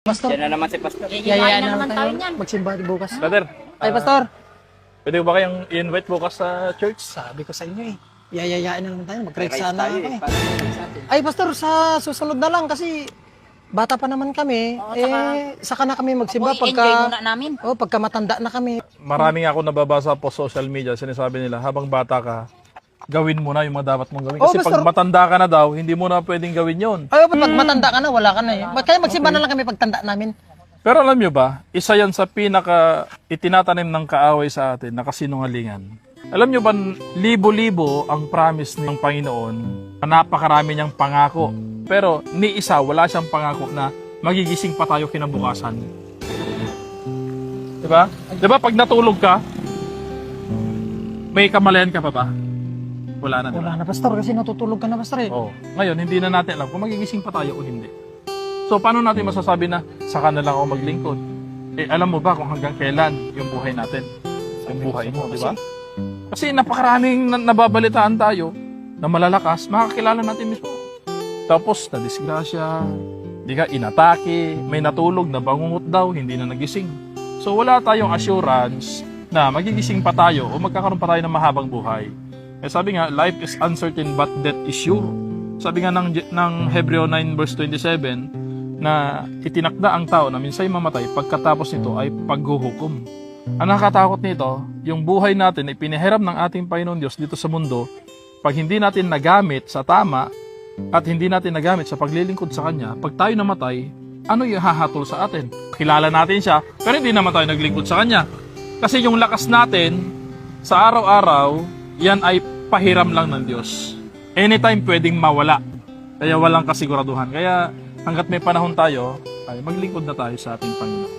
Pastor, Yan na naman si Pastor. yayaan na na naman naman tayo tayo niyan. magsimba bukas. Brother, Ay, Pastor, pwede ko ba kayong i-invite bukas sa church? sabi ko sa inyo eh. Yayayaan na naman tayo. Mag-ride Rice sana tayo ako eh. eh. Para sa atin. Ay, Pastor, sa susunod na lang kasi bata pa naman kami. Oo, Saka na kami magsimba Uy, enjoy muna pagka... namin. Oh, pagka matanda na kami. Maraming ako nababasa po social media, sinasabi nila, habang bata ka, gawin mo na yung mga dapat mong gawin. Oh, Kasi pag Pastor. matanda ka na daw, hindi mo na pwedeng gawin yon. Ay, pag matanda ka na, wala ka na eh. Kaya magsimba na lang kami pagtanda namin. Pero alam nyo ba, isa yan sa pinaka itinatanim ng kaaway sa atin na kasinungalingan. Alam nyo ba, libo-libo ang promise ng Panginoon na napakarami niyang pangako. Pero ni isa, wala siyang pangako na magigising pa tayo kinabukasan. Diba? Diba pag natulog ka, may kamalayan ka pa ba? Wala na, diba? Wala na, Pastor, kasi natutulog ka na, Pastor eh. Oh, ngayon, hindi na natin alam kung magigising pa tayo o hindi. So, paano natin masasabi na saka na lang ako maglingkod? Eh, alam mo ba kung hanggang kailan yung buhay natin? Yung buhay mo, di ba? Kasi napakaraming nababalitaan tayo na malalakas, makakilala natin mismo. Tapos, na-disgrasya, di ka inatake, may natulog, nabangungot daw, hindi na nagising. So, wala tayong assurance na magigising pa tayo o magkakaroon pa tayo ng mahabang buhay. Eh, sabi nga, life is uncertain but death is sure. Sabi nga ng Hebreo 9 verse 27, na itinakda ang tao na minsay mamatay pagkatapos nito ay paghuhukom. Ang nakakatakot nito, yung buhay natin ay pinahiram ng ating Panginoon Diyos dito sa mundo, pag hindi natin nagamit sa tama at hindi natin nagamit sa paglilingkod sa Kanya, pag tayo namatay, ano yung hahatol sa atin? Kilala natin siya, pero hindi naman tayo naglingkod sa Kanya. Kasi yung lakas natin sa araw-araw, yan ay pahiram lang ng Diyos. Anytime pwedeng mawala. Kaya walang kasiguraduhan. Kaya hanggat may panahon tayo, ay maglingkod na tayo sa ating Panginoon.